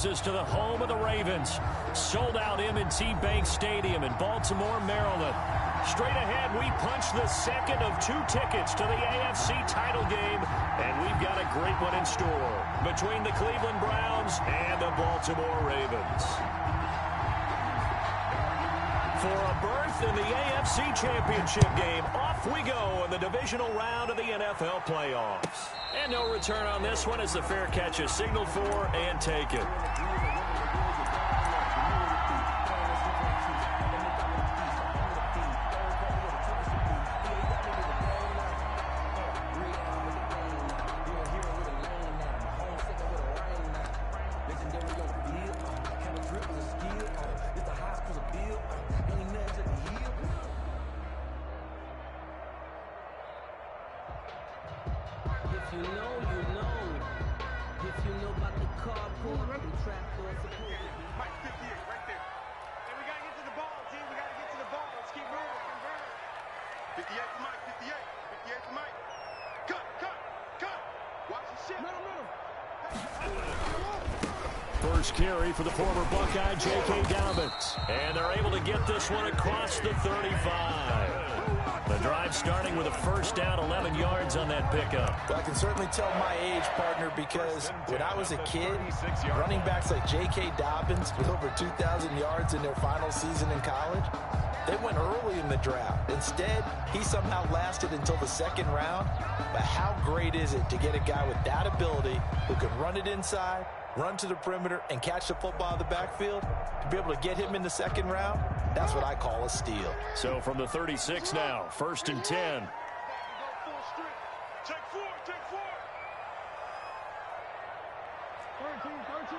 To the home of the Ravens. Sold out M&T Bank Stadium in Baltimore, Maryland. Straight ahead, we punch the second of 2 tickets to the AFC title game, and we've got a great one in store between the Cleveland Browns and the Baltimore Ravens. For a berth in the AFC Championship game, off we go in the divisional round of the NFL playoffs. And no return on this one as the fair catch is signaled for and taken. First carry for the former Buckeye, J.K. Dobbins. And they're able to get this one across the 35. The drive starting with a first down, 11 yards on that pickup. Well, I can certainly tell my age, partner, because when I was a kid, running backs like J.K. Dobbins with over 2,000 yards in their final season in college, they went early in the draft. Instead, he somehow lasted until the second round. But how great is it to get a guy with that ability who can run it inside, run to the perimeter, and catch the football in the backfield? To be able to get him in the second round, that's what I call a steal. So from the 36 now, 1st and 10. Take four. 13.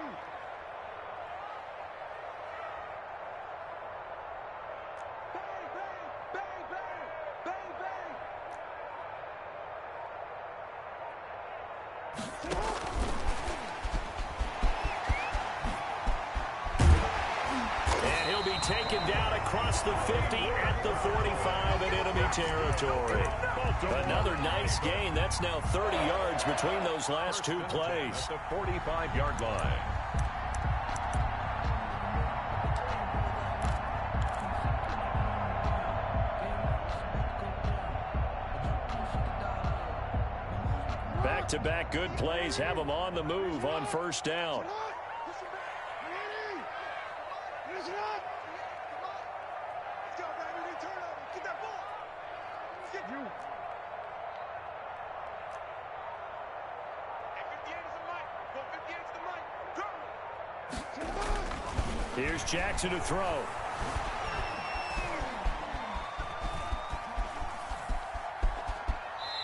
And he'll be taken down across the 50 at the 45 in enemy territory. Another nice gain. That's now 30 yards between those last 2 plays. At the 45-yard line. Back-to-back good plays have them on the move on first down. Here's Jackson to throw.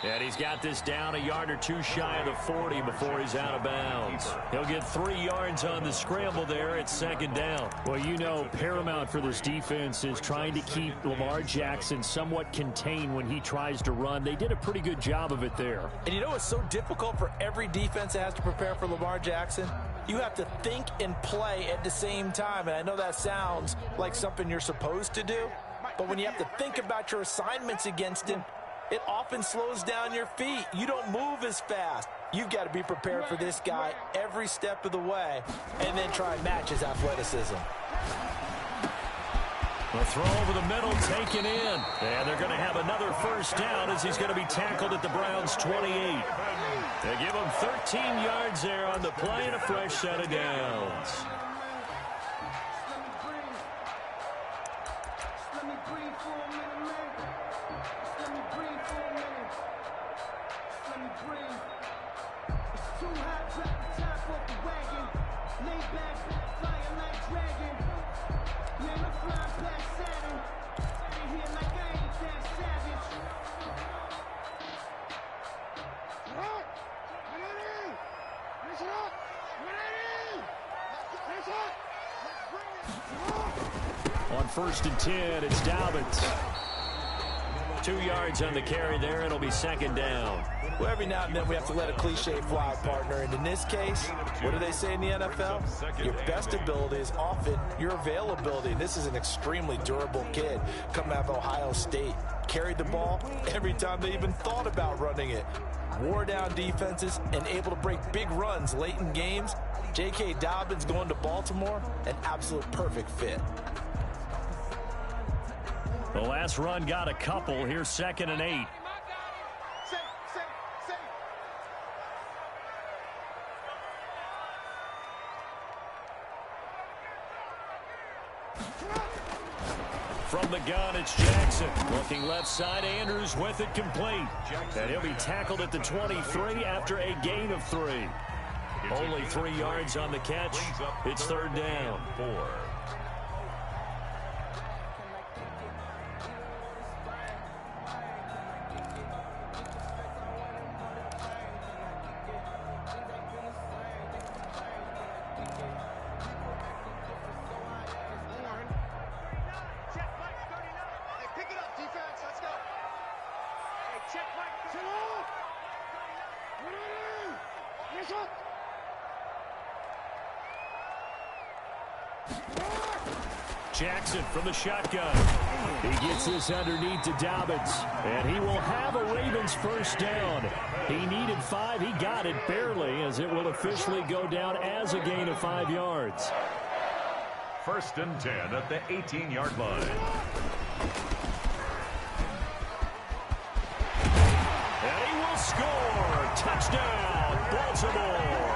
And he's got this down a yard or 2 shy of the 40 before he's out of bounds. He'll get 3 yards on the scramble there at 2nd down. Well, you know, paramount for this defense is trying to keep Lamar Jackson somewhat contained when he tries to run. They did a pretty good job of it there. And you know what's so difficult for every defense that has to prepare for Lamar Jackson? You have to think and play at the same time. And I know that sounds like something you're supposed to do, but when you have to think about your assignments against him, it often slows down your feet. You don't move as fast. You've got to be prepared for this guy every step of the way and then try and match his athleticism. A throw over the middle taken in. And they're going to have another first down as he's going to be tackled at the Browns' 28. They give him 13 yards there on the play and a fresh set of downs. On 1st and 10, it's Dobbins. 2 yards on the carry there. It'll be 2nd down. Well, every now and then we have to let a cliche fly, partner. And in this case, what do they say in the NFL? Your best ability is often your availability. This is an extremely durable kid coming out of Ohio State. Carried the ball every time they even thought about running it. Wore down defenses and able to break big runs late in games. J.K. Dobbins going to Baltimore, an absolute perfect fit. The last run got a couple. Here's 2nd and 8. From the gun, it's Jackson. Looking left side, Andrews with it complete. And he'll be tackled at the 23 after a gain of 3. Only 3 yards on the catch. It's 3rd down. 4. Jackson from the shotgun. He gets this underneath to Dobbins, and he will have a Ravens 1st down. He needed 5. He got it barely, as it will officially go down as a gain of 5 yards. 1st and 10 at the 18-yard line. And he will score. Touchdown, Baltimore.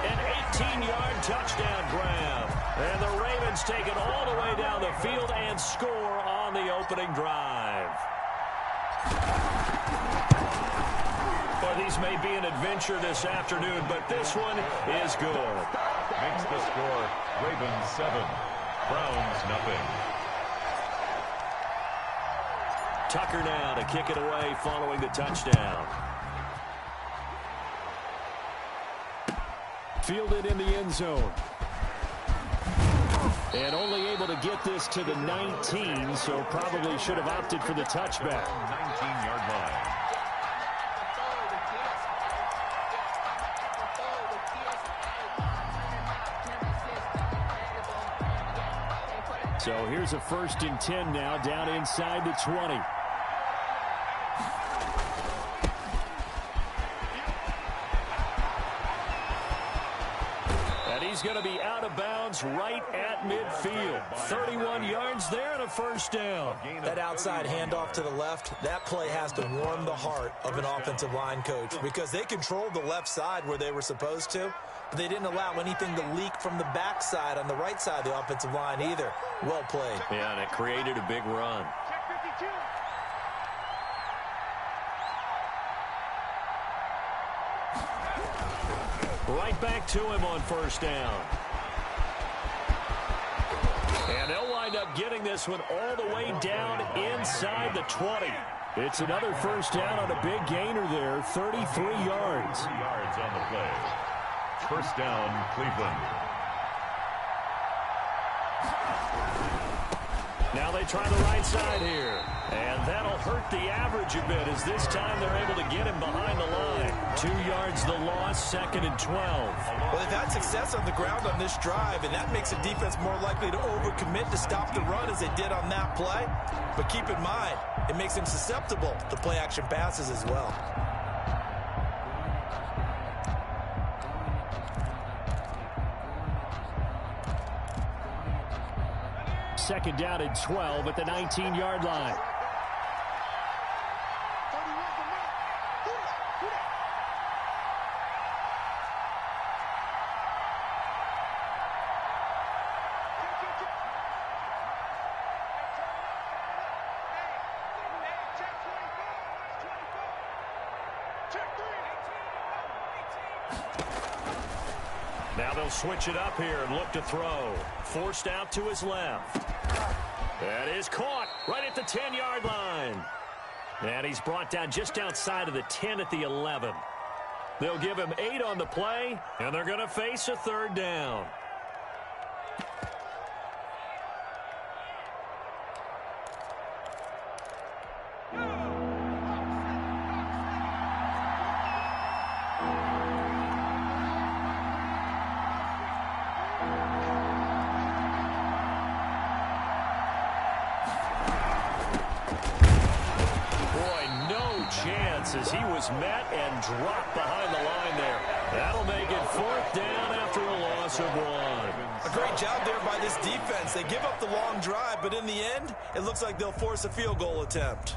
An 18-yard touchdown grab. And the Ravens take it all the way down the field and score on the opening drive. Well, these may be an adventure this afternoon, but this one is good. Makes the score Ravens 7, Browns nothing. Tucker now to kick it away following the touchdown. Fielded in the end zone. And only able to get this to the 19, so probably should have opted for the touchback. 19-yard line. So here's a 1st and 10 now, down inside the 20. He's going to be out of bounds right at midfield. 31 yards there and a 1st down. That outside handoff to the left, that play has to warm the heart of an offensive line coach because they controlled the left side where they were supposed to, but they didn't allow anything to leak from the backside on the right side of the offensive line either. Well played. Yeah, and it created a big run. Right back to him on 1st down. And they'll wind up getting this one all the way down inside the 20. It's another 1st down on a big gainer there, 33 yards. 3 yards on the play. 1st down, Cleveland. Now they try the right side here. And that'll hurt the average a bit as this time they're able to get him behind the line. 2 yards the loss, 2nd and 12. Well, they've had success on the ground on this drive, and that makes the defense more likely to overcommit to stop the run as they did on that play. But keep in mind, it makes them susceptible to play-action passes as well. Second down and 12 at the 19-yard line. Now they'll switch it up here and look to throw. Forced out to his left. That is caught right at the 10-yard line. And he's brought down just outside of the 10 at the 11. They'll give him 8 on the play, and they're going to face a 3rd down. As he was met and dropped behind the line there. That'll make it 4th down after a loss of 1. A great job there by this defense. They give up the long drive, but in the end, it looks like they'll force a field goal attempt.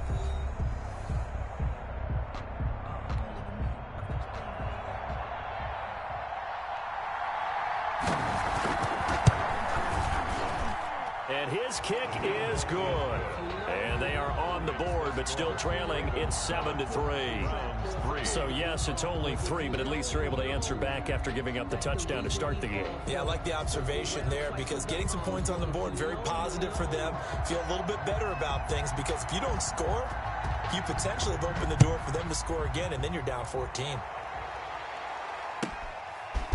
And his kick is good. And they are on the board, but still trailing. It's 7-3. So, yes, it's only 3, but at least they're able to answer back after giving up the touchdown to start the game. Yeah, I like the observation there because getting some points on the board, very positive for them. Feel a little bit better about things because if you don't score, you potentially have opened the door for them to score again, and then you're down 14.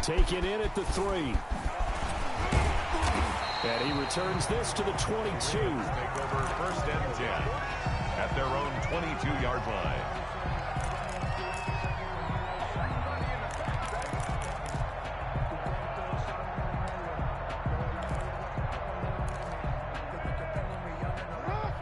Taken in at the 3. And he returns this to the 22. Take over 1st and 10 at their own 22-yard line.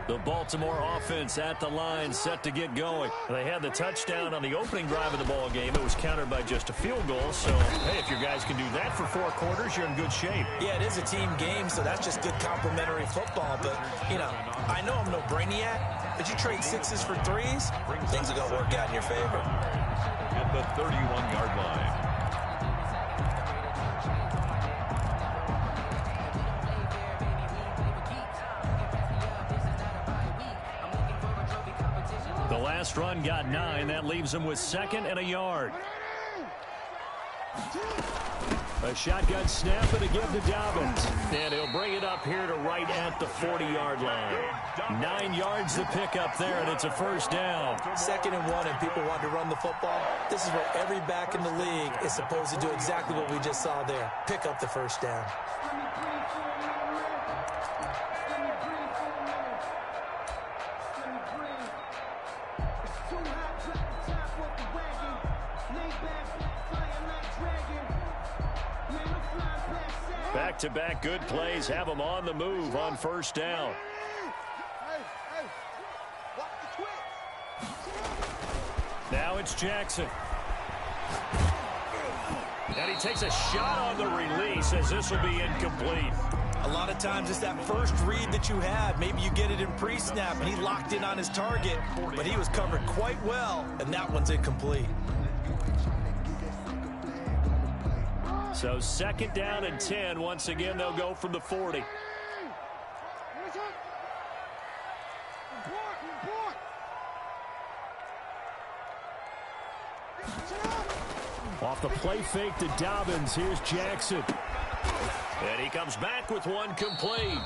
The Baltimore offense at the line, set to get going. They had the touchdown on the opening drive of the ball game. It was countered by just a field goal. So, hey, if your guys can do that for 4 quarters, you're in good shape. Yeah, it is a team game, so that's just good complementary football. But, you know, I know I'm no brainiac, but you trade 6s for 3s, things are going to work out in your favor. At the 31-yard line. The last run got 9. That leaves them with 2nd and a yard. A shotgun snap and a give to Dobbins. And he'll bring it up here to right at the 40-yard line. 9 yards to pick up there, and it's a 1st down. 2nd and 1, and people want to run the football. This is where every back in the league is supposed to do exactly what we just saw there. Pick up the 1st down. Back-to-back good plays have them on the move on 1st down. Now it's Jackson. And he takes a shot on the release as this will be incomplete. A lot of times it's that first read that you had. Maybe you get it in pre-snap and he locked in on his target, but he was covered quite well, and that one's incomplete. So 2nd down and 10. Once again, they'll go from the 40. Off the play fake to Dobbins. Here's Jackson. And he comes back with one complete.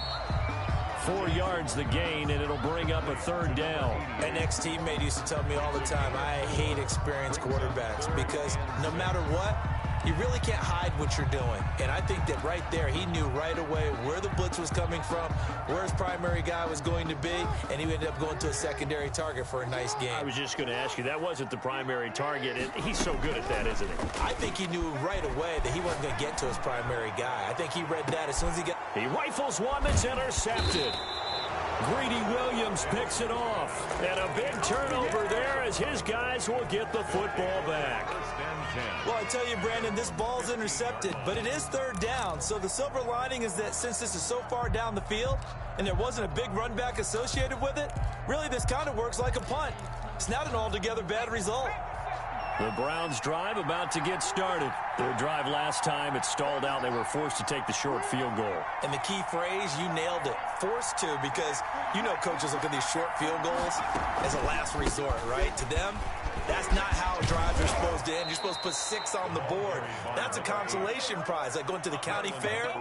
4 yards the gain, and it'll bring up a 3rd down. An ex-teammate used to tell me all the time, I hate experienced quarterbacks because no matter what, you really can't hide what you're doing. And I think that right there, he knew right away where the blitz was coming from, where his primary guy was going to be, and he ended up going to a secondary target for a nice game. I was just going to ask you, that wasn't the primary target. He's so good at that, isn't he? I think he knew right away that he wasn't going to get to his primary guy. I think he read that as soon as he got... He rifles one that's intercepted. Greedy Williams picks it off. And a big turnover there as his guys will get the football back. Well, I tell you, Brandon, this ball's intercepted, but it is 3rd down. So the silver lining is that since this is so far down the field and there wasn't a big run back associated with it, really this kind of works like a punt. It's not an altogether bad result. The Browns' drive about to get started. Their drive last time, it stalled out. They were forced to take the short field goal. And the key phrase, you nailed it, forced to, because you know coaches look at these short field goals as a last resort, right? To them, that's not how drives are supposed to end. You're supposed to put 6 on the board. That's a consolation prize. Like going to the county fair,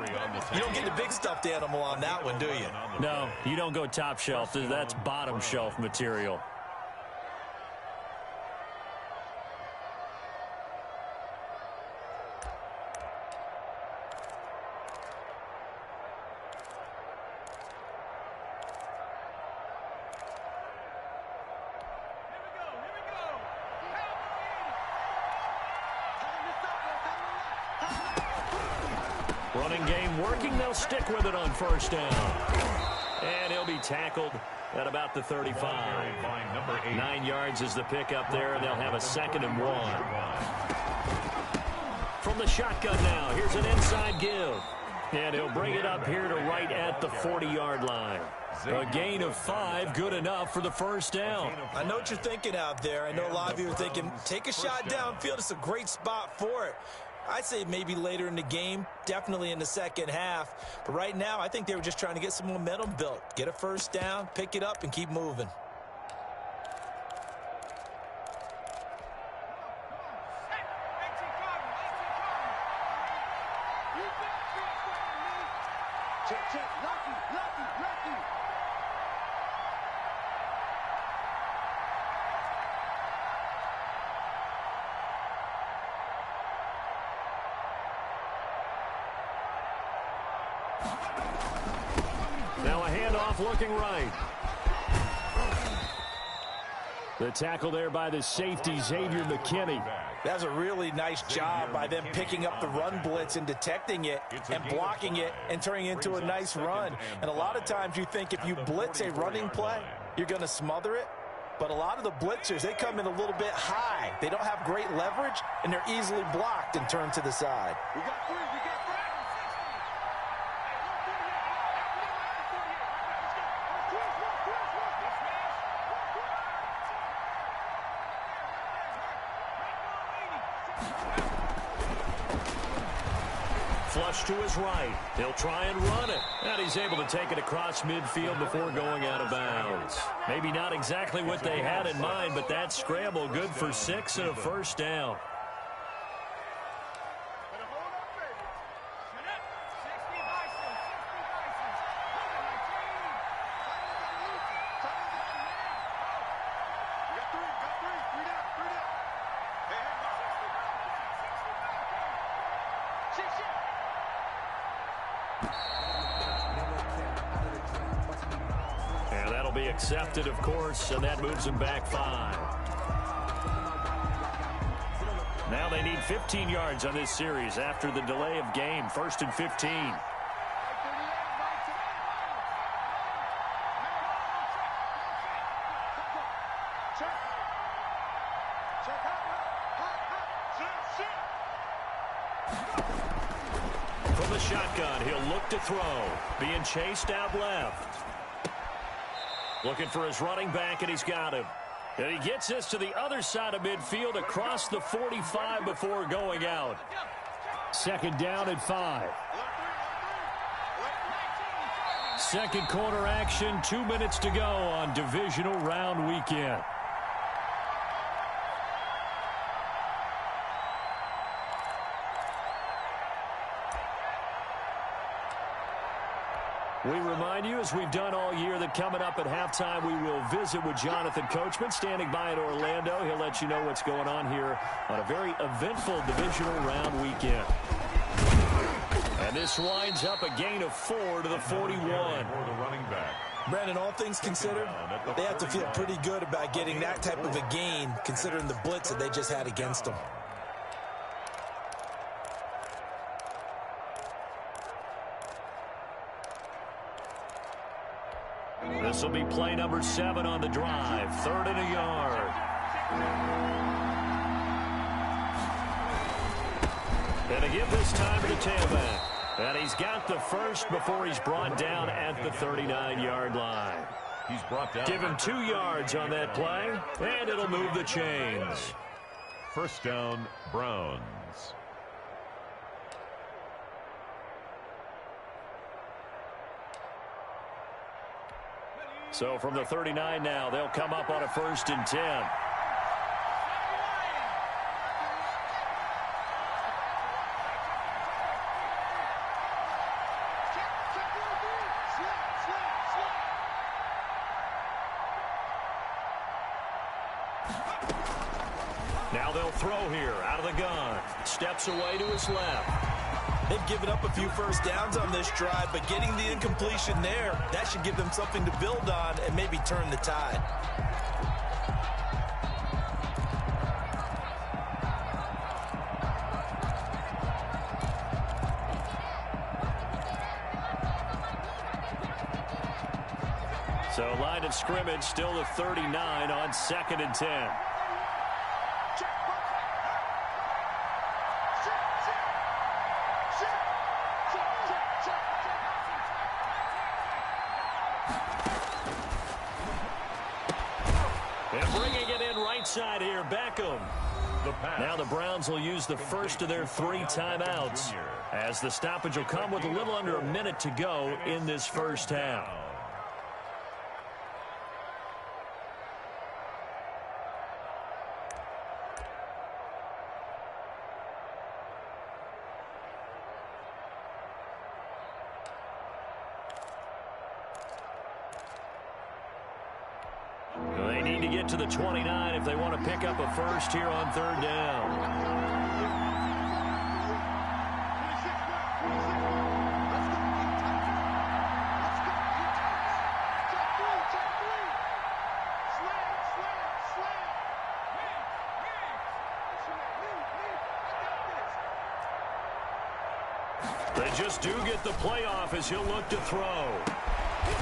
you don't get the big stuffed animal on that one, do you? No, you don't go top shelf. That's bottom shelf material. Running game working. They'll stick with it on 1st down. And he'll be tackled at about the 35. 9 yards is the pickup there, and they'll have a 2nd and 1. From the shotgun now, here's an inside give. And he'll bring it up here to right at the 40-yard line. A gain of 5, good enough for the first down. I know what you're thinking out there. I know a lot of you are thinking, take a shot downfield. It's a great spot for it. I'd say maybe later in the game, definitely in the second half. But right now, I think they were just trying to get some momentum built. Get a first down, pick it up, and keep moving. Now a handoff looking right. The tackle there by the safety, Xavier McKinney. That's a really nice job by them picking up the run blitz and detecting it and blocking it and turning it into a nice run. And a lot of times you think if you blitz a running play, you're going to smother it. But a lot of the blitzers, they come in a little bit high. They don't have great leverage, and they're easily blocked and turned to the side. We got 3. Flush to his right. He'll try and run it. And he's able to take it across midfield before going out of bounds. Maybe not exactly what they had in mind, but that scramble good for 6 and a first down. And that'll be accepted, of course, and that moves him back 5. Now they need 15 yards on this series after the delay of game. 1st and 15. From the shotgun, he'll look to throw. Being chased out left. Looking for his running back, and he's got him. And he gets this to the other side of midfield across the 45 before going out. 2nd down and 5. Second quarter action, 2 minutes to go on divisional round weekend. We remind you, as we've done all year, that coming up at halftime, we will visit with Jonathan Coachman, standing by in Orlando. He'll let you know what's going on here on a very eventful divisional round weekend. And this winds up a gain of 4 to the 41. Brandon, all things considered, they have to feel pretty good about getting that type of a gain, considering the blitz that they just had against them. This will be play number 7 on the drive. 3rd and a yard. And to give this time to the tailback. And he's got the first before he's brought down at the 39-yard line. He's brought down. Give him 2 yards on that play, and it'll move the chains. 1st down, Browns. So from the 39 now, they'll come up on a 1st and 10. Now they'll throw here out of the gun. Steps away to his left. They've given up a few first downs on this drive, but getting the incompletion there, that should give them something to build on and maybe turn the tide. So line of scrimmage still the 39 on 2nd and 10. side here. Beckham. Now the Browns will use the first of their 3 timeouts, as the stoppage will come with a little under a minute to go in this first half. They need to get to the 29 if they want to pick up a first here on 3rd down. They just do get the playoff as he'll look to throw.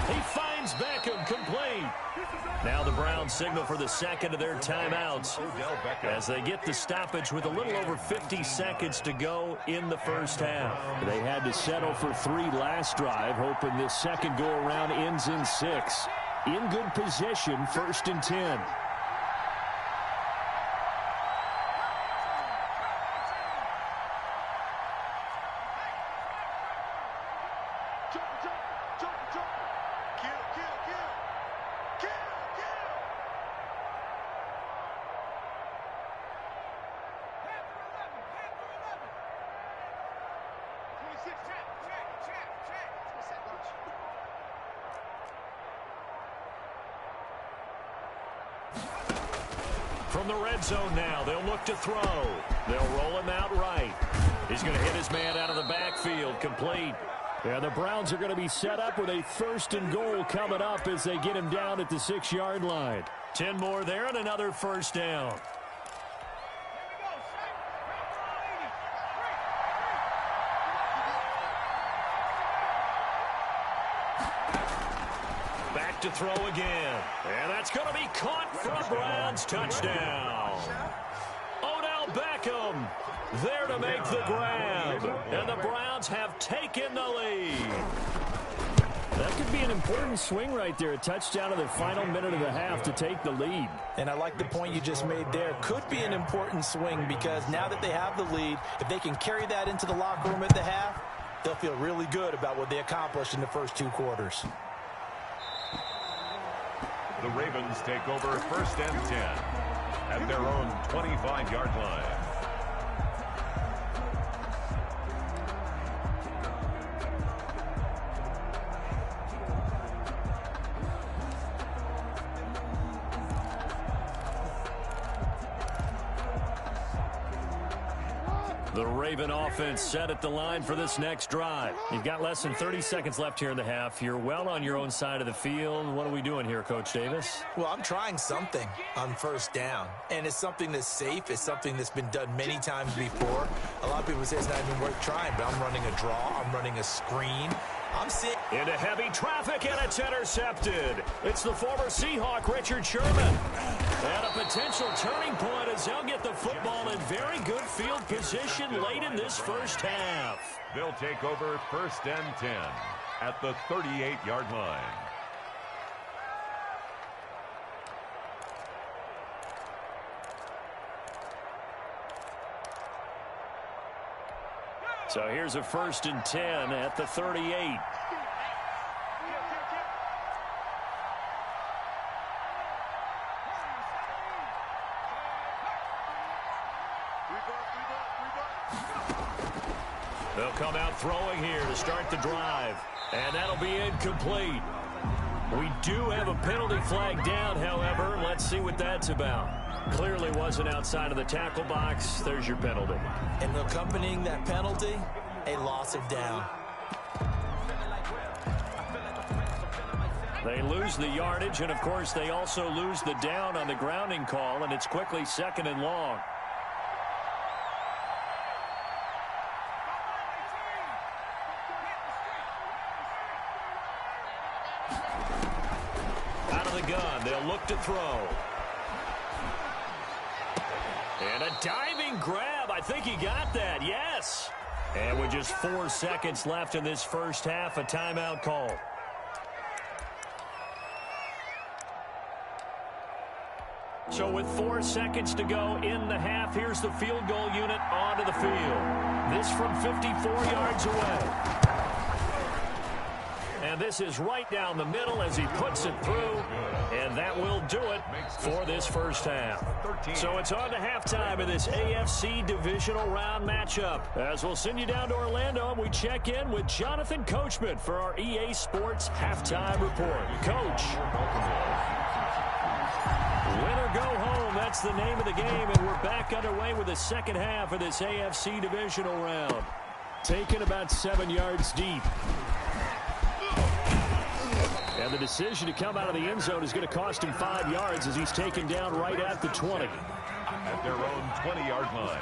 He finds Beckham complete. Now the Browns signal for the second of their timeouts as they get the stoppage with a little over 50 seconds to go in the first half. They had to settle for 3 last drive, hoping this second go-around ends in 6. In good position, 1st and 10. From the red zone now, they'll look to throw. They'll roll him out right. He's going to hit his man out of the backfield, complete. And the Browns are going to be set up with a 1st and goal coming up as they get him down at the 6-yard line. 10 more there and another first down. Back to throw again. And that's going to be caught for a Browns touchdown. Odell Beckham there to make the grab. And the Browns have taken the lead. That could be an important swing right there. A touchdown in the final minute of the half to take the lead. And I like the point you just made there. Could be an important swing because now that they have the lead, if they can carry that into the locker room at the half, they'll feel really good about what they accomplished in the first 2 quarters. The Ravens take over 1st and 10 at their own 25-yard line. The Raven offense set at the line for this next drive. You've got less than 30 seconds left here in the half. You're well on your own side of the field. What are we doing here, Coach Davis? Well, I'm trying something on 1st down, and it's something that's safe. It's something that's been done many times before. A lot of people say it's not even worth trying, but I'm running a draw. I'm running a screen. I'm sitting into heavy traffic, and it's intercepted. It's the former Seahawk, Richard Sherman. And a potential turning point as they'll get the football in very good field position late in this first half. They'll take over 1st and 10 at the 38-yard line. So here's a 1st and 10 at the 38. They'll come out throwing here to start the drive. And that'll be incomplete. We do have a penalty flag down, however. Let's see what that's about. Clearly wasn't outside of the tackle box. There's your penalty. And accompanying that penalty, a loss of down. They lose the yardage, and, of course, they also lose the down on the grounding call, and it's quickly 2nd and long. Out of the gun, they'll look to throw. And a diving grab. I think he got that. Yes. And with just 4 seconds left in this first half, a timeout call. So with 4 seconds to go in the half, here's the field goal unit onto the field. This from 54 yards away. And this is right down the middle as he puts it through. And that will do it for this first half. So it's on to halftime of this AFC divisional round matchup. As we'll send you down to Orlando, and we check in with Jonathan Coachman for our EA Sports halftime report. Coach. Win or go home, that's the name of the game, and we're back underway with the second half of this AFC divisional round. Taken about 7 yards deep. And the decision to come out of the end zone is going to cost him 5 yards as he's taken down right at the 20. At their own 20-yard line.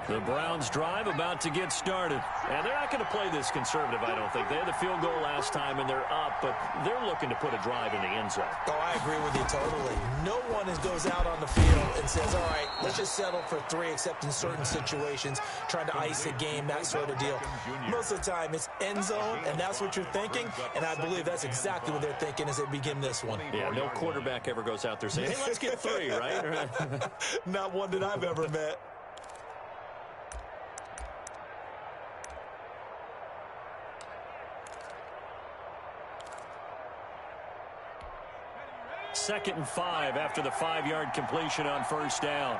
The Browns drive about to get started. And they're not going to play this conservative, I don't think. They had the field goal last time, and they're up, but they're looking to put a drive in the end zone. Oh, I agree with you totally. No one goes out on the field and says, all right, let's just settle for 3, except in certain situations, trying to ice a game, that sort of deal. Most of the time, it's end zone, and that's what you're thinking, and I believe that's exactly what they're thinking as they begin this one. Yeah, no quarterback ever goes out there saying, hey, let's get 3, right? Not one that I've ever met. Second and 5 after the 5-yard completion on first down.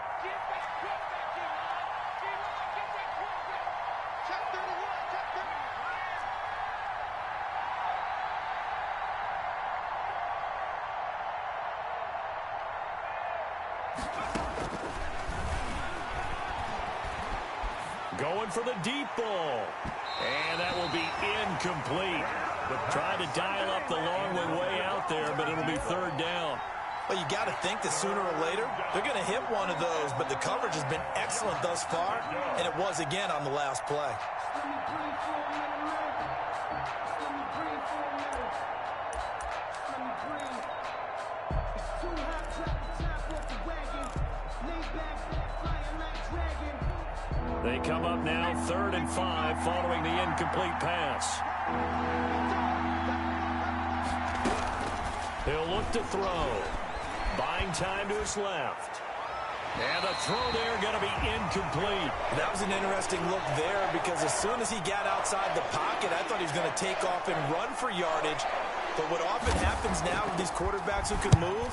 Going for the deep ball. And that will be incomplete. Trying to dial up the long one way out there, but it'll be third down. Well, you got to think that sooner or later, they're going to hit one of those, but the coverage has been excellent thus far, and it was again on the last play. They come up now, 3rd and 5, following the incomplete pass. He'll look to throw. Buying time to his left. And the throw there going to be incomplete. That was an interesting look there because as soon as he got outside the pocket, I thought he was going to take off and run for yardage. But what often happens now with these quarterbacks who can move,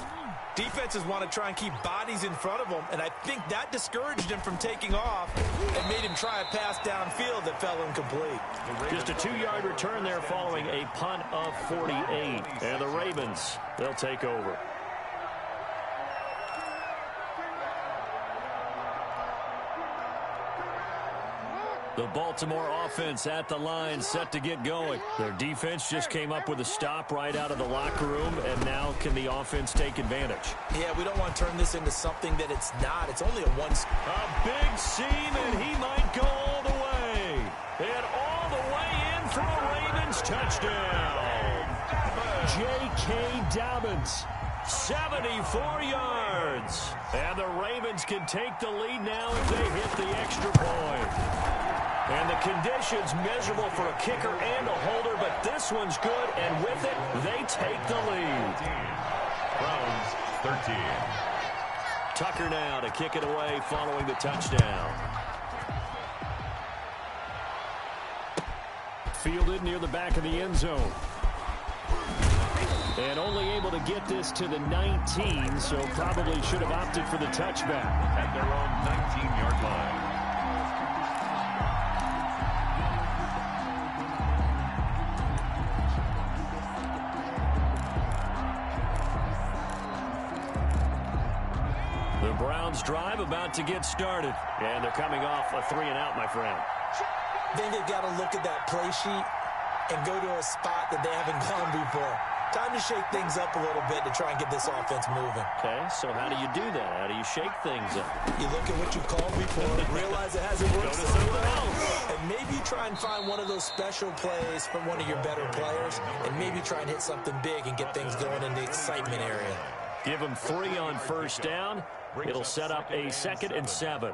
defenses want to try and keep bodies in front of them, and I think that discouraged him from taking off and made him try a pass downfield that fell incomplete. Just a 2-yard return there following a punt of 48. And the Ravens, they'll take over. The Baltimore offense at the line, set to get going. Their defense just came up with a stop right out of the locker room, and now can the offense take advantage? Yeah, we don't want to turn this into something that it's not. It's only a one. A big seam, and he might go all the way. And all the way in for a Ravens touchdown. J.K. Dobbins, 74 yards. And the Ravens can take the lead now if they hit the extra point. And the conditions miserable for a kicker and a holder, but this one's good, and with it, they take the lead. Browns 13. Tucker now to kick it away following the touchdown. Fielded near the back of the end zone. And only able to get this to the 19, so probably should have opted for the touchback. At their own 19-yard line. The Browns drive about to get started. And they're coming off a 3-and-out, my friend. Then they've got to look at that play sheet and go to a spot that they haven't gone before. Time to shake things up a little bit to try and get this offense moving. Okay, so how do you do that? How do you shake things up? You look at what you called before, realize it hasn't worked Go to so something well, else. and maybe try and find one of those special plays from one of your better players, and maybe try and hit something big and get things going in the excitement area. Give them 3 on first down. It'll set up a 2nd and 7.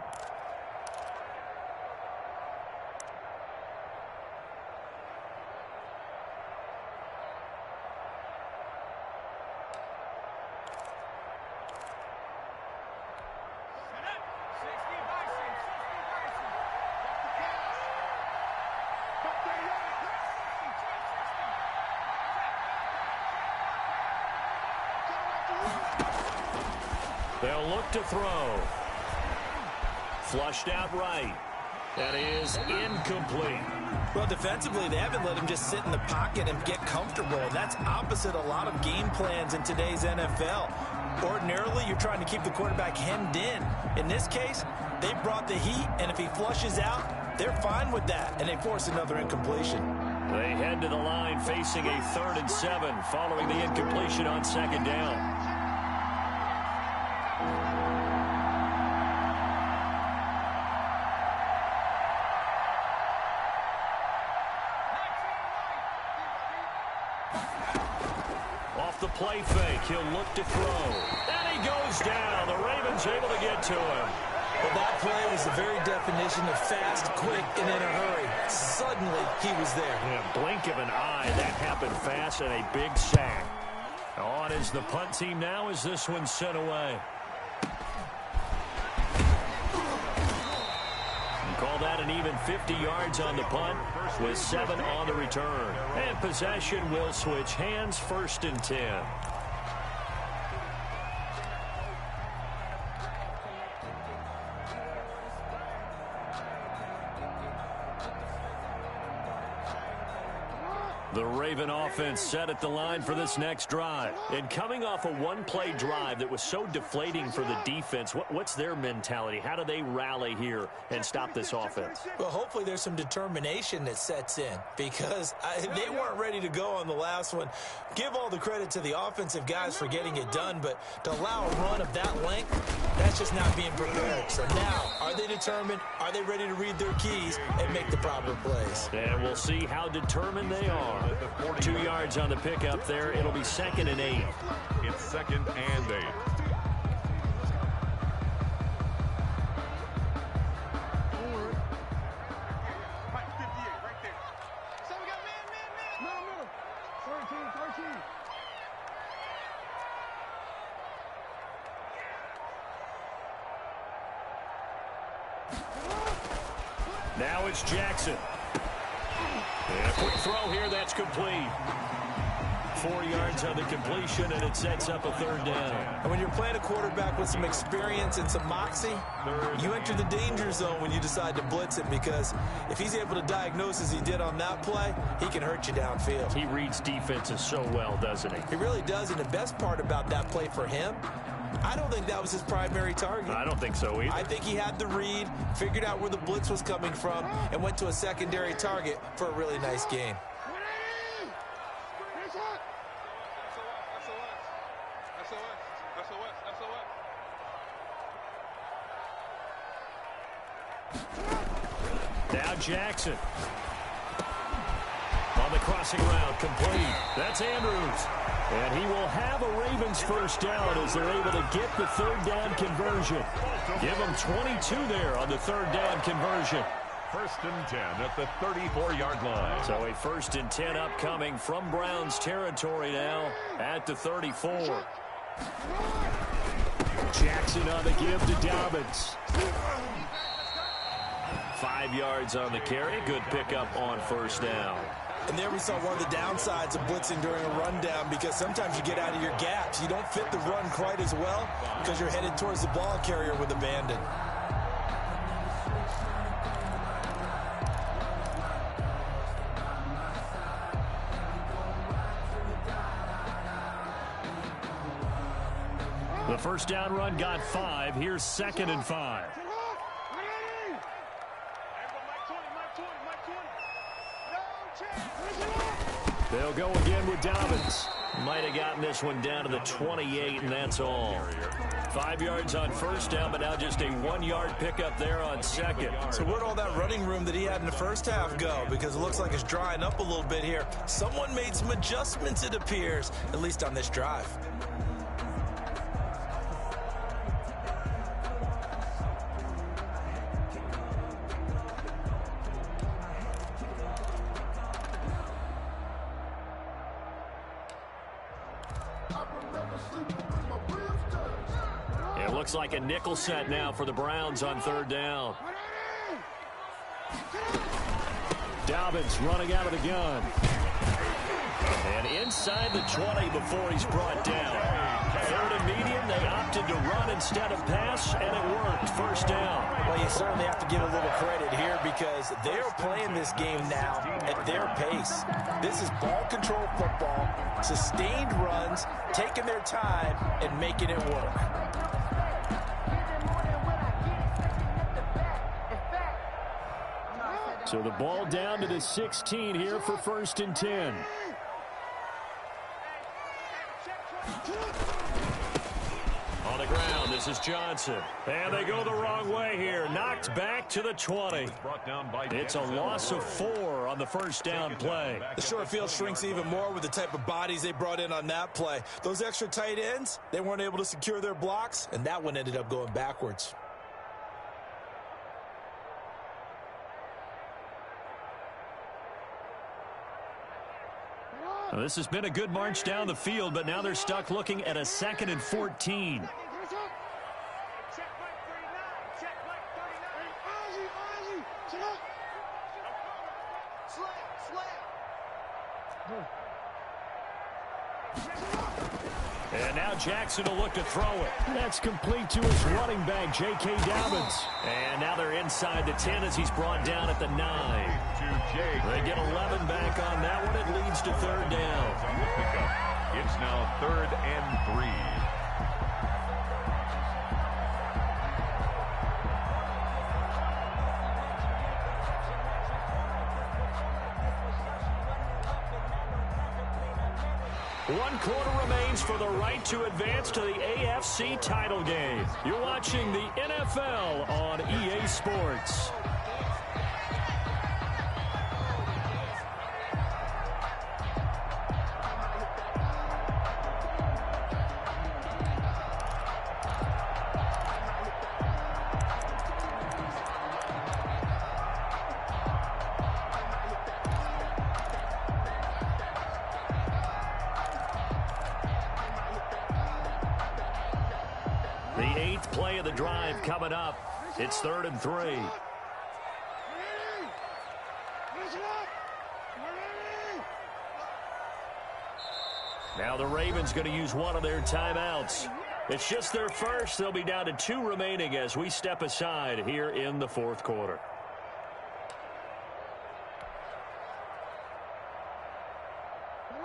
They'll look to throw. Flushed out right. That is incomplete. Well, defensively, they haven't let him just sit in the pocket and get comfortable. That's opposite a lot of game plans in today's NFL. Ordinarily, you're trying to keep the quarterback hemmed in. In this case, they brought the heat, and if he flushes out, they're fine with that, and they force another incompletion. They head to the line facing a 3rd and 7 following the incompletion on 2nd down. Off the play fake, he'll look to throw. And he goes down. The Ravens able to get to him. Well, that play was the very definition of fast, quick, and in a hurry. Suddenly, he was there. In a blink of an eye, that happened fast, and a big sack. On is the punt team now as this one's sent away. Call that an even 50 yards on the punt with 7 on the return. And possession will switch hands, 1st and 10. The Raven offense set at the line for this next drive. And coming off a one-play drive that was so deflating for the defense, what's their mentality? How do they rally here and stop this offense? Well, hopefully there's some determination that sets in because they weren't ready to go on the last one. Give all the credit to the offensive guys for getting it done, but to allow a run of that length, that's just not being prepared. So now, are they determined? Are they ready to read their keys and make the proper plays? And we'll see how determined they are. 2 yards on the pickup there. It'll be 2nd and 8. It's 2nd and 8. Now it's Jackson. And a quick throw here, that's complete. 4 yards on the completion, and it sets up a 3rd down. And when you're playing a quarterback with some experience and some moxie, you enter the danger zone when you decide to blitz him because if he's able to diagnose as he did on that play, he can hurt you downfield. He reads defenses so well, doesn't he? He really does, and the best part about that play for him, I don't think that was his primary target. I don't think so either. I think he had the read, figured out where the blitz was coming from, and went to a secondary target for a really nice game. Now Jackson. On the crossing route, complete. That's Andrews. And he will have a Ravens 1st down as they're able to get the 3rd down conversion. Give them 22 there on the 3rd down conversion. 1st and 10 at the 34-yard line. So a 1st and 10 upcoming from Browns territory now at the 34. Jackson on the give to Dobbins. 5 yards on the carry. Good pickup on 1st down. And there we saw one of the downsides of blitzing during a rundown because sometimes you get out of your gaps. You don't fit the run quite as well because you're headed towards the ball carrier with abandon. The 1st down run got 5. Here's 2nd and 5. They'll go again with Dobbins. Might have gotten this one down to the 28, and that's all. 5 yards on 1st down, but now just a 1-yard pickup there on 2nd. So where'd all that running room that he had in the 1st half go? Because it looks like it's drying up a little bit here. Someone made some adjustments, it appears, at least on this drive. It looks like a nickel set now for the Browns on 3rd down. Dobbins running out of the gun. And inside the 20 before he's brought down. 3rd and medium. They opted to run instead of pass, and it worked. First down. Well, you certainly have to give a little credit here because they're playing this game now at their pace. This is ball control football, sustained runs, taking their time, and making it work. So the ball down to the 16 here for 1st and 10. On the ground, this is Johnson. And they go the wrong way here. Knocked back to the 20. It's a loss of 4 on the first down play. The short field shrinks even more with the type of bodies they brought in on that play. Those extra tight ends, they weren't able to secure their blocks, and that one ended up going backwards. Well, this has been a good march down the field, but now they're stuck looking at a 2nd and 14. And now Jackson will look to throw it. That's complete to his running back, J.K. Dobbins. And now they're inside the 10 as he's brought down at the 9. They get 11 back on that one. It leads to 3rd down. It's now 3rd and 3. One quarter remains for the right to advance to the AFC title game. You're watching the NFL on EA Sports. The 8th play of the drive coming up. It's 3rd and 3. Now the Ravens going to use one of their timeouts. It's just their first. They'll be down to 2 remaining as we step aside here in the 4th quarter.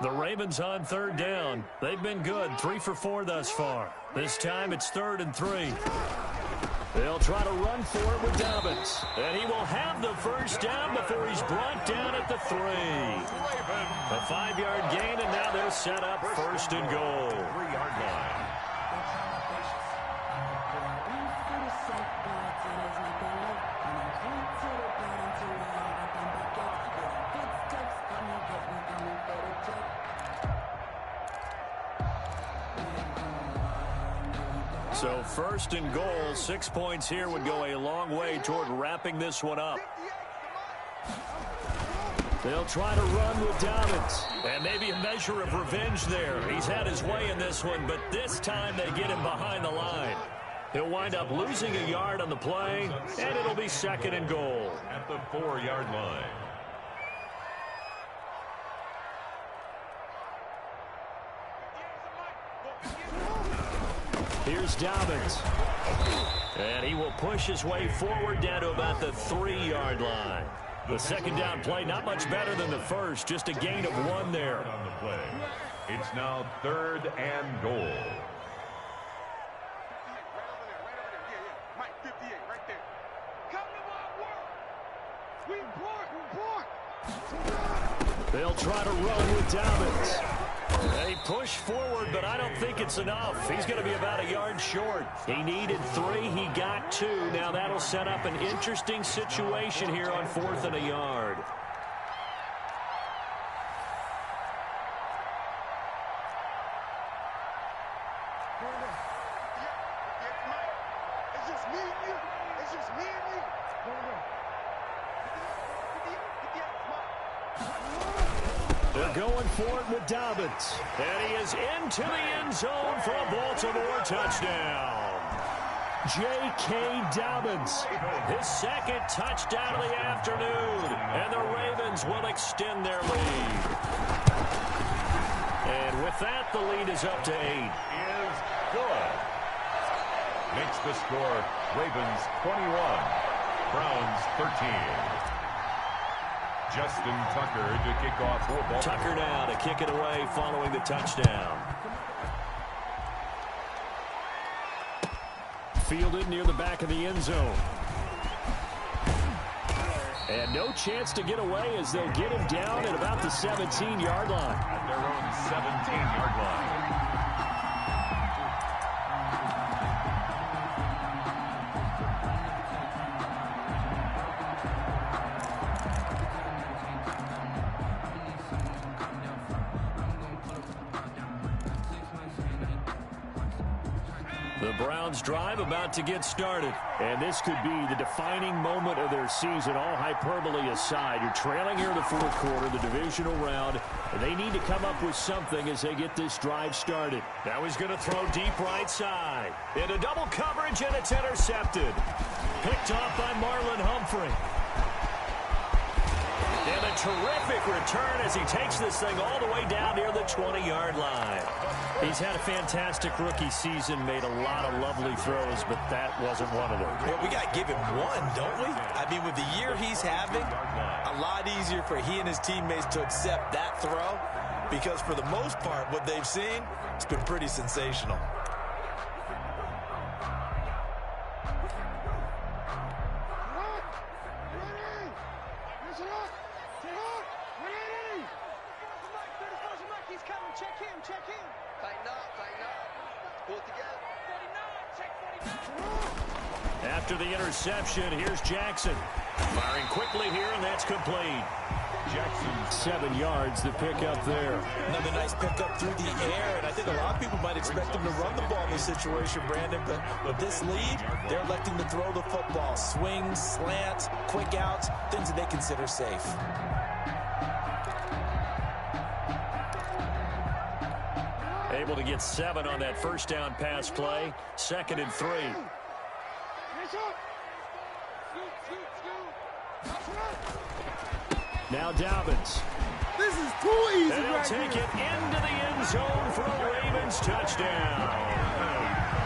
The Ravens on 3rd down. They've been good, 3 for 4 thus far. This time it's 3rd and 3. They'll try to run for it with Dobbins. And he will have the first down before he's brought down at the 3. A 5-yard gain, and now they're set up 1st and goal. 3-yard line. So 1st and goal, 6 points here would go a long way toward wrapping this one up. They'll try to run with Dobbins. And maybe a measure of revenge there. He's had his way in this one, but this time they get him behind the line. He'll wind up losing a yard on the play, and it'll be 2nd and goal. At the 4-yard line. Here's Dobbins. And he will push his way forward down to about the 3-yard line. The 2nd down play, not much better than the first, just a gain of 1 there. On the play. It's now 3rd and goal. They'll try to run with Dobbins. They push forward, but I don't think it's enough. He's going to be about a yard short. He needed 3. He got 2. Now that'll set up an interesting situation here on 4th and a yard. They're going for it with Dobbins. And he is into the end zone for a Baltimore touchdown. J.K. Dobbins, his 2nd touchdown of the afternoon. And the Ravens will extend their lead. And with that, the lead is up to 8. makes the score Ravens 21, Browns 13. Justin Tucker to kick off for Baltimore. Tucker now to kick it away following the touchdown. Fielded near the back of the end zone. And no chance to get away as they'll get him down at about the 17-yard line. At their own 17-yard line. The Browns drive about to get started. And this could be the defining moment of their season, all hyperbole aside. You're trailing here in the fourth quarter, the divisional round, and they need to come up with something as they get this drive started. Now he's going to throw deep right side. Into double coverage, and it's intercepted. Picked off by Marlon Humphrey. And a terrific return as he takes this thing all the way down near the 20-yard line. He's had a fantastic rookie season, made a lot of lovely throws, but that wasn't one of them. Well, we got to give him one, don't we? I mean, with the year he's having, a lot easier for he and his teammates to accept that throw because for the most part, what they've seen, it's been pretty sensational. After the interception, here's Jackson. Firing quickly here, and that's complete. Jackson, 7 yards, the pickup there. Another nice pickup through the air, and I think a lot of people might expect him to run the ball in this situation, Brandon, but with this lead, they're electing to throw the football. Swings, slants, quick outs, things that they consider safe. Able to get 7 on that first down pass play. 2nd and 3. Now Dobbins. This is too easy. And he'll right take here. it into the end zone for a Ravens touchdown.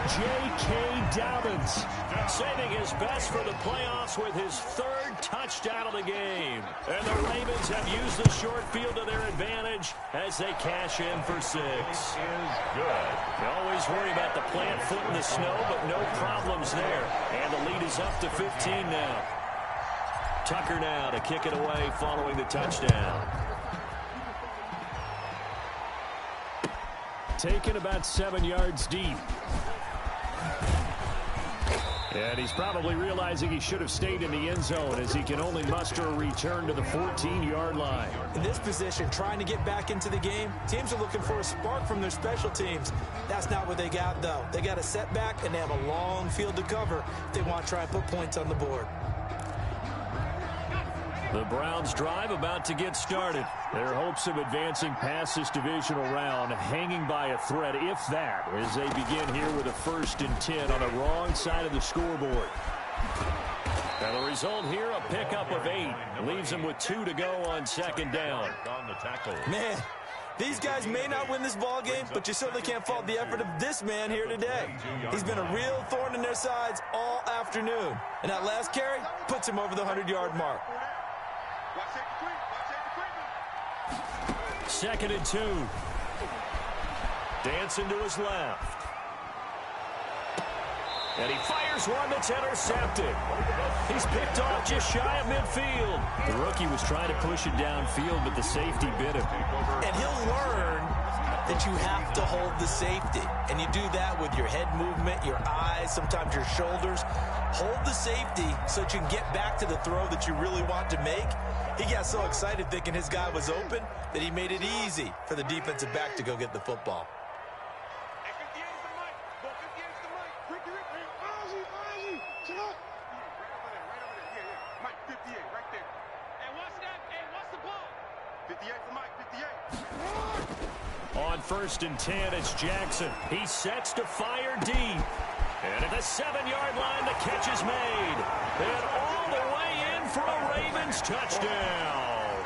J.K. Dobbins saving his best for the playoffs with his 3rd touchdown of the game. And the Ravens have used the short field to their advantage as they cash in for 6. Is good. You always worry about the plant foot in the snow, but no problems there. And the lead is up to 15 now. Tucker now to kick it away following the touchdown. Taken about 7 yards deep. And he's probably realizing he should have stayed in the end zone as he can only muster a return to the 14-yard line. In this position, trying to get back into the game, teams are looking for a spark from their special teams. That's not what they got, though. They got a setback, and they have a long field to cover if they want to try and put points on the board. The Browns drive about to get started. Their hopes of advancing past this divisional round hanging by a thread, if that, as they begin here with a 1st and 10 on the wrong side of the scoreboard. And the result here, a pickup of 8. Leaves them with 2 to go on 2nd down. On the tackle. Man, these guys may not win this ball game, but you certainly can't fault the effort of this man here today. He's been a real thorn in their sides all afternoon. And that last carry puts him over the 100-yard mark. 2nd and 2. Dancing to his left. And he fires one that's intercepted. He's picked off just shy of midfield. The rookie was trying to push it downfield, but the safety bit him. And he'll learn that you have to hold the safety. And you do that with your head movement, your eyes, sometimes your shoulders. Hold the safety so that you can get back to the throw that you really want to make. He got so excited thinking his guy was open that he made it easy for the defensive back to go get the football. On 1st and 10, it's Jackson. He sets to fire deep. And at the 7-yard line, the catch is made. And all the way in for a Ravens touchdown.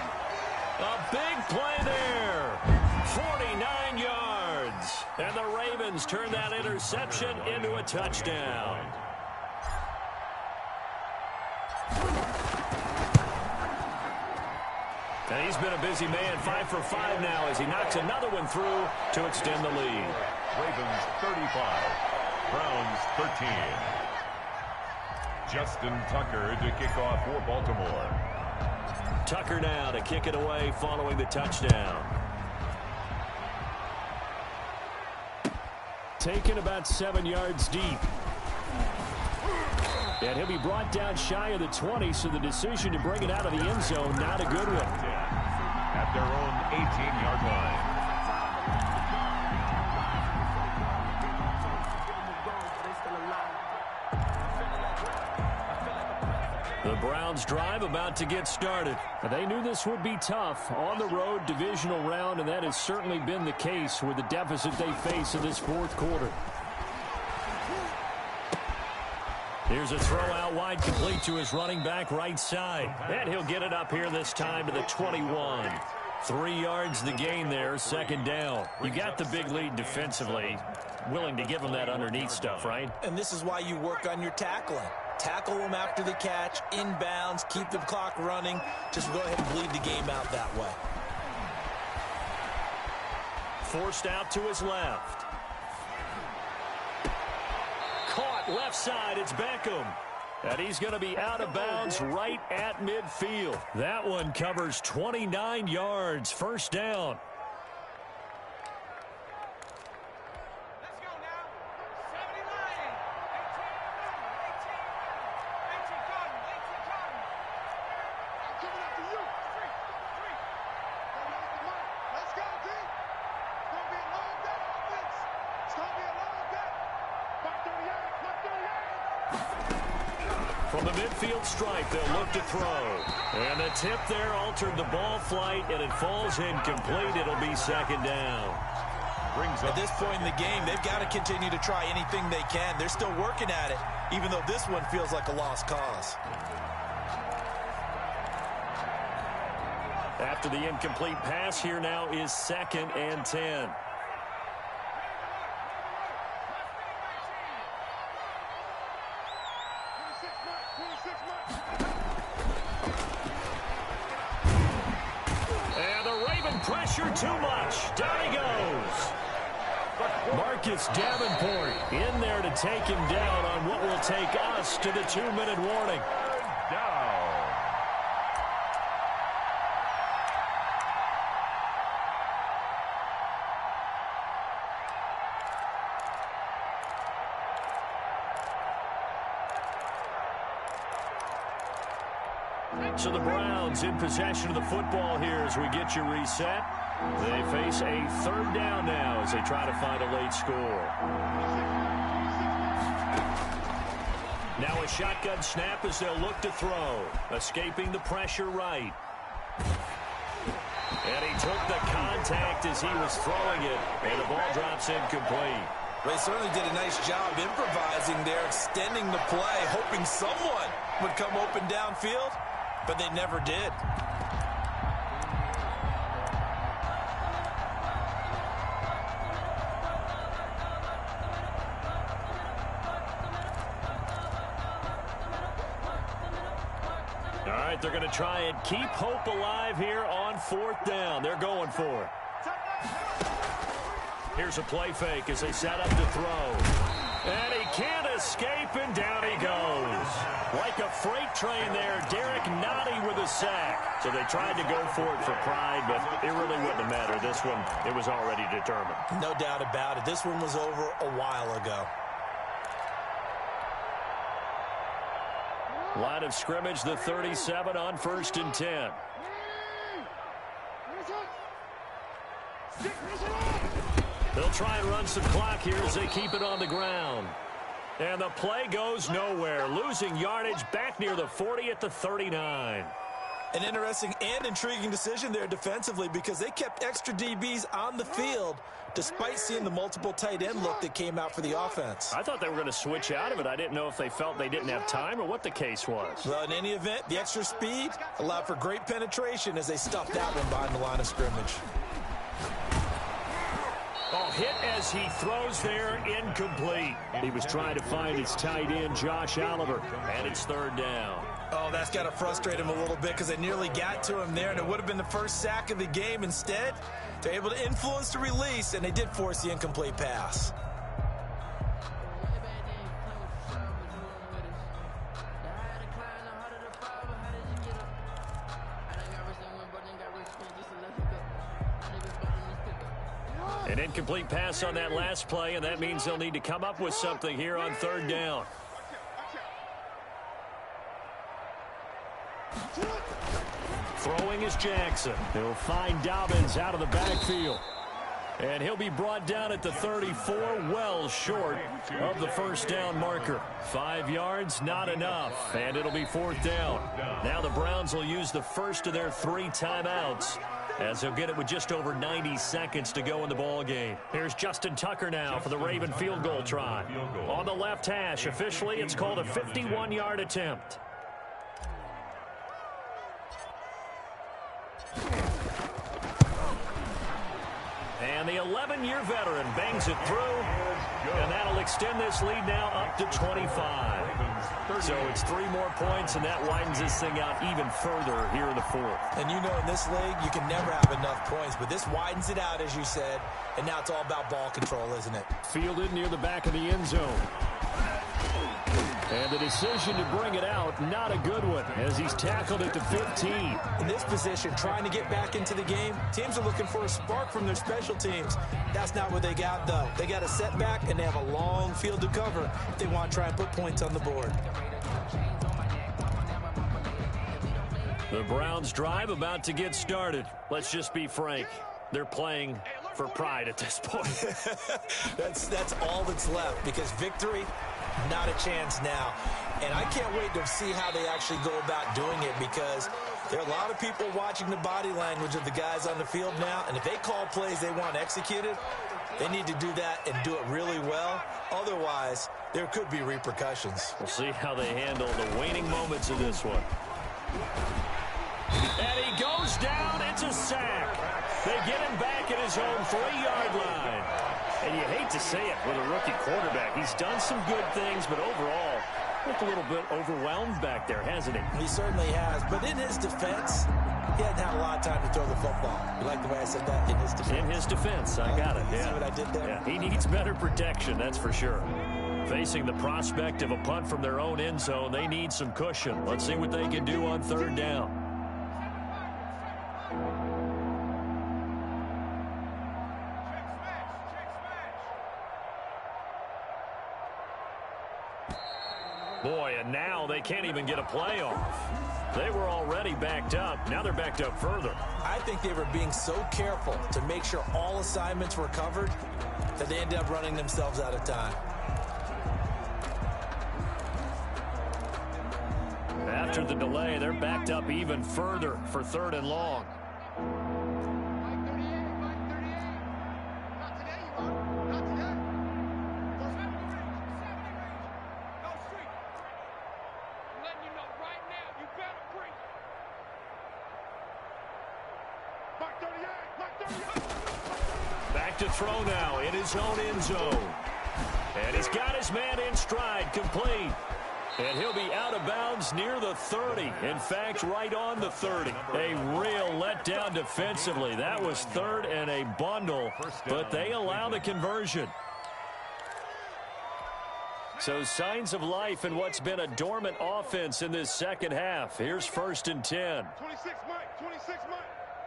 A big play there. 49 yards. And the Ravens turn that interception into a touchdown. And he's been a busy man, 5 for 5 now as he knocks another one through to extend the lead. Ravens 35, Browns 13. Justin Tucker to kick off for Baltimore. Tucker now to kick it away following the touchdown. Taken about 7 yards deep. And he'll be brought down shy of the 20, so the decision to bring it out of the end zone, not a good one. At their own 18-yard line. The Browns drive about to get started. They knew this would be tough on the road divisional round, and that has certainly been the case with the deficit they face in this fourth quarter. Here's a throw out wide, complete to his running back right side. And he'll get it up here this time to the 21. 3 yards the gain there, second down. You got the big lead defensively. Willing to give him that underneath stuff, right? And this is why you work on your tackling. Tackle them after the catch, inbounds, keep the clock running. Just go ahead and bleed the game out that way. Forced out to his left. Caught left side, it's Beckham. And he's going to be out of bounds right at midfield. That one covers 29 yards, first down. From the midfield stripe, they'll look to throw. And the tip there altered the ball flight, and it falls incomplete. It'll be second down. At this point in the game, they've got to continue to try anything they can. They're still working at it, even though this one feels like a lost cause. After the incomplete pass, here now is 2nd and 10. Pressure too much. Down he goes. Marcus Davenport in there to take him down on what will take us to the 2-minute warning. Down. So the Browns in possession of the football here as we get you reset. They face a 3rd down now as they try to find a late score. Now a shotgun snap as they'll look to throw. Escaping the pressure right. And he took the contact as he was throwing it. And the ball drops incomplete. They certainly did a nice job improvising there, extending the play, hoping someone would come open downfield. But they never did. All right, they're going to try and keep hope alive here on 4th down. They're going for it. Here's a play fake as they set up to throw. And he can't escape, and down he goes. Like a freight train there, Derek Nottie with a sack. So they tried to go for it for pride, but it really wouldn't have mattered. This one, it was already determined. No doubt about it. This one was over a while ago. Line of scrimmage, the 37 on 1st and 10. They'll try and run some clock here as they keep it on the ground. And the play goes nowhere. Losing yardage back near the 40 at the 39. An interesting and intriguing decision there defensively because they kept extra DBs on the field despite seeing the multiple tight end look that came out for the offense. I thought they were going to switch out of it. I didn't know if they felt they didn't have time or what the case was. Well, in any event, the extra speed allowed for great penetration as they stuffed that one behind the line of scrimmage. Oh, hit as he throws there, incomplete. He was trying to find his tight end, Josh Oliver, and it's third down. Oh, that's got to frustrate him a little bit because they nearly got to him there, and it would have been the first sack of the game. Instead, they're able to influence the release, and they did force the incomplete pass. An incomplete pass on that last play, and that means they'll need to come up with something here on third down. Throwing is Jackson. He'll find Dobbins out of the backfield. And he'll be brought down at the 34, well short of the first down marker. 5 yards, not enough, and it'll be fourth down. Now the Browns will use the first of their 3 timeouts, as they'll get it with just over 90 seconds to go in the ball game. Here's Justin Tucker now for the Raven field goal try. On the left hash, officially it's called a 51-yard attempt. And the 11-year veteran bangs it through, and that'll extend this lead now up to 25. So it's 3 more points, and that widens this thing out even further here in the fourth. And you know, in this league, you can never have enough points, but this widens it out, as you said, and now it's all about ball control, isn't it? Fielded near the back of the end zone. And the decision to bring it out, not a good one, as he's tackled at the 15. In this position, trying to get back into the game, teams are looking for a spark from their special teams. That's not what they got, though. They got a setback, and they have a long field to cover if they want to try and put points on the board. The Browns drive about to get started. Let's just be frank. They're playing for pride at this point. That's all that's left, because victory, not a chance now. And I can't wait to see how they actually go about doing it, because there are a lot of people watching the body language of the guys on the field now, and if they call plays they want executed, they need to do that and do it really well. Otherwise, there could be repercussions. We'll see how they handle the waning moments of this one. And he goes down. It's a sack. They get him back at his own 3-yard line. And you hate to say it with a rookie quarterback. He's done some good things, but overall, looked a little bit overwhelmed back there, hasn't he? He certainly has. But in his defense, he hadn't had a lot of time to throw the football. You like the way I said that? In his defense. In his defense. I got it. You see what I did there? Yeah, he needs better protection, that's for sure. Facing the prospect of a punt from their own end zone, they need some cushion. Let's see what they can do on third down. Boy, and now they can't even get a play off. They were already backed up. Now they're backed up further. I think they were being so careful to make sure all assignments were covered that they ended up running themselves out of time. After the delay, they're backed up even further for third and long. Back to throw now in his own end zone. And he's got his man in stride, complete. And he'll be out of bounds near the 30. In fact, right on the 30. A real letdown defensively. That was third and a bundle, but they allow the conversion. So signs of life in what's been a dormant offense in this second half. Here's 1st and 10. 26 Mike, 26 Mike.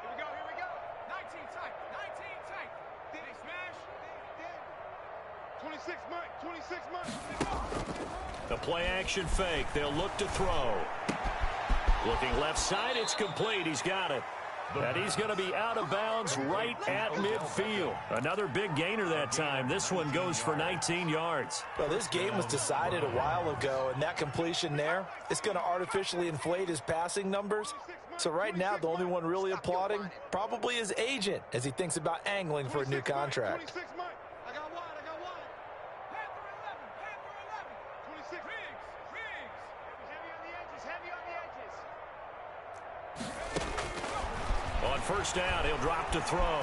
Here we go. 19 tight, 19 tight. Did he smash? Did. 26 Mike, 26 Mike. The play action fake. They'll look to throw. Looking left side, it's complete. He's got it. And he's going to be out of bounds right at midfield. Another big gainer that time. This one goes for 19 yards. Well, this game was decided a while ago, and that completion there, it's going to artificially inflate his passing numbers. So right now, the only one really applauding probably his agent as he thinks about angling for a new contract. 26 Mike. I got one. Panther 11. 26 Riggs. Heavy on the edges. On first down, he'll drop to throw.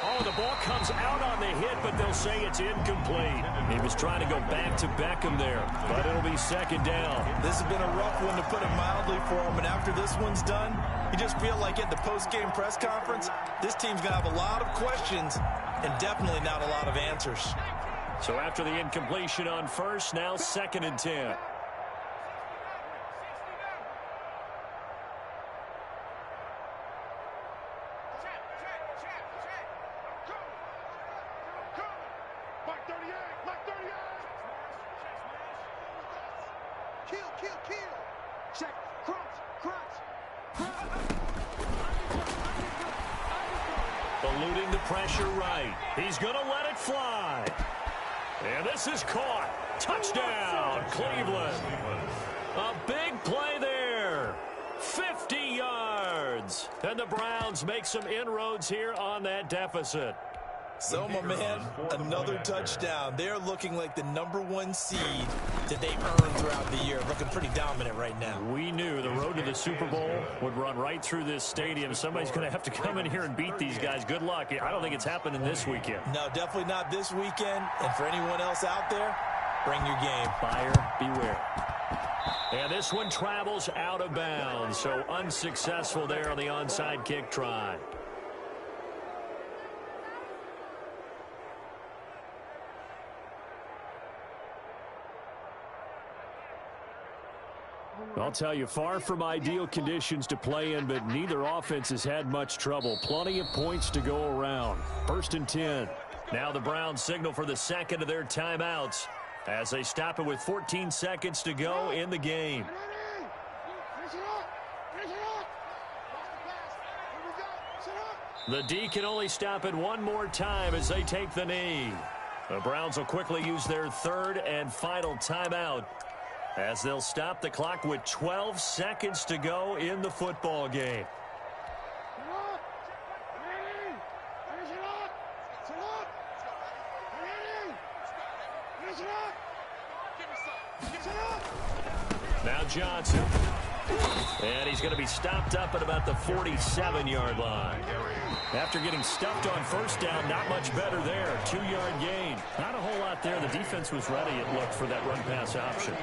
Oh, the ball comes out on the hit, but they'll say it's incomplete. He was trying to go back to Beckham there, but it'll be second down. This has been a rough one, to put it mildly, for him. And after this one's done, you just feel like at the post-game press conference, this team's going to have a lot of questions and definitely not a lot of answers. So after the incompletion on first, now 2nd and 10. Check, crunch. Eluding the pressure right. He's going to let it fly. And this is caught. Touchdown, Cleveland. A big play there. 50 yards. And the Browns make some inroads here on that deficit. So, my man, another touchdown. They're looking like the #1 seed that they've earned throughout the year. Looking pretty dominant right now. We knew the road to the Super Bowl would run right through this stadium. Somebody's going to have to come in here and beat these guys. Good luck. I don't think it's happening this weekend. No, definitely not this weekend. And for anyone else out there, bring your game. Buyer beware. And this one travels out of bounds. So unsuccessful there on the onside kick try. I'll tell you, far from ideal conditions to play in, but neither offense has had much trouble. Plenty of points to go around. 1st and 10. Now the Browns signal for the second of their timeouts as they stop it with 14 seconds to go in the game. The D can only stop it one more time as they take the knee. The Browns will quickly use their 3rd and final timeout, as they'll stop the clock with 12 seconds to go in the football game. Now Johnson. And he's going to be stopped up at about the 47-yard line. After getting stuffed on first down, not much better there. 2-yard gain. Not a whole lot there. The defense was ready, it looked, for that run-pass option.